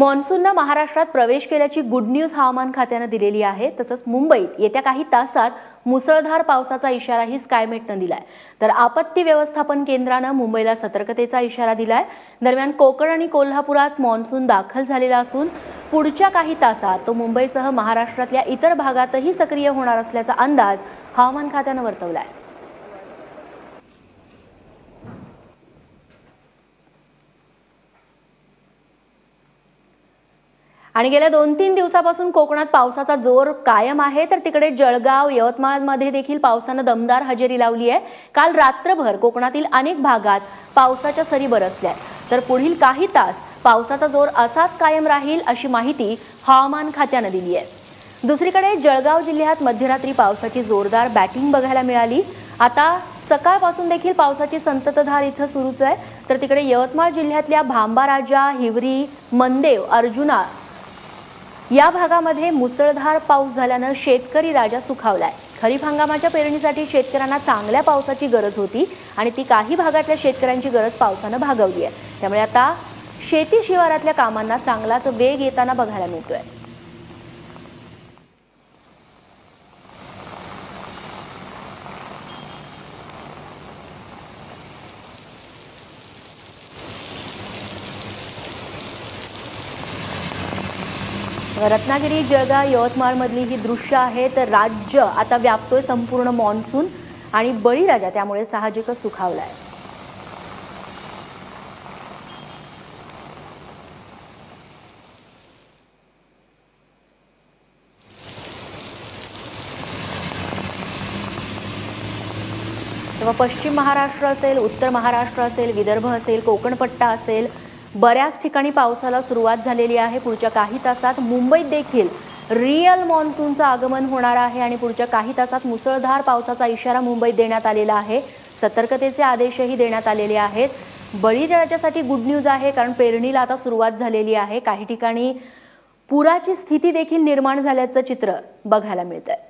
मॉन्सूनने महाराष्ट्रात प्रवेश केल्याची गुड न्यूज हवामान खात्याने दिलेली आहे। तसंच मुंबईत येत्या काही तासात मुसळधार पावसाचा इशाराही स्कायमेटने दिलाय। तर आपत्ती व्यवस्थापन केंद्राने मुंबईला सतर्कतेचा इशारा दिलाय। दरम्यान कोकण आणि कोल्हापुरात मॉन्सून दाखल झालेला असून पुढच्या काही तासात तो मुंबईसह महाराष्ट्रातल्या इतर भागातही सक्रिय होणार असल्याचा अंदाज हवामान खात्याने वर्तवलाय। आणि गेल्या 2-3 दिवसापासून कोकणात पावसाचा जोर कायम आहे। तर तिकडे जळगाव यवतमाळमध्ये देखील पावसाने दमदार हजेरी लावली आहे। काल रात्रभर कोकणातील अनेक भागात पावसाच्या सरी बरसल्या। तर पुढील काही तास पावसाचा जोर असाच कायम राहील अशी माहिती हवामान खात्याने दिली आहे। दुसरीकडे जळगाव जिल्ह्यात मध्यरात्री पावसाची जोरदार बॅटिंग बघायला मिळाली। आता सकाळपासून देखील पावसाची संततधार इथं सुरूच आहे। तर तिकडे यवतमाळ जिल्ह्यातल्या भांबाराजा, हिवरी, मंदेव, अर्जुना या भागामध्ये मुसळधार पाऊस झाल्याने शेतकरी राजा सुखावलाय। खरीप हंगामाच्या पेरणीसाठी शेतकऱ्यांना चांगल्या पावसाची गरज होती आणि ती काही भागातल्या शेतकऱ्यांची गरज पावसाने भागवली आहे। त्यामुळे आता शेती शिवारातल्या कामांना चांगलाच वेग येताना बघायला मिळतोय। रत्नागिरी, जळगाव, यवतमाळ मधली ही दृश्य आहे। तर राज्य आता व्यापतोय संपूर्ण मॉन्सून आणि बळीराजा त्यामुळे साहजिकच सुखावलाय। तेव्हा पश्चिम महाराष्ट्र असेल, उत्तर महाराष्ट्र असेल, विदर्भ असेल, कोकण पट्टा असेल, बऱ्याच ठिकाणी पावसाला सुरुवात झालेली आहे। पुढच्या काही तासात मुंबईत देखील रिअल मॉन्सूनचं आगमन होणार आहे आणि पुढच्या काही तासात मुसळधार पावसाचा इशारा मुंबईत देण्यात आलेला आहे। सतर्कतेचे आदेशही देण्यात आलेले आहेत। बळीराजासाठी गुड न्यूज आहे, कारण पेरणीला आता सुरुवात झालेली आहे। काही ठिकाणी पुराची स्थिती देखील निर्माण झाल्याचं चित्र बघायला मिळतंय।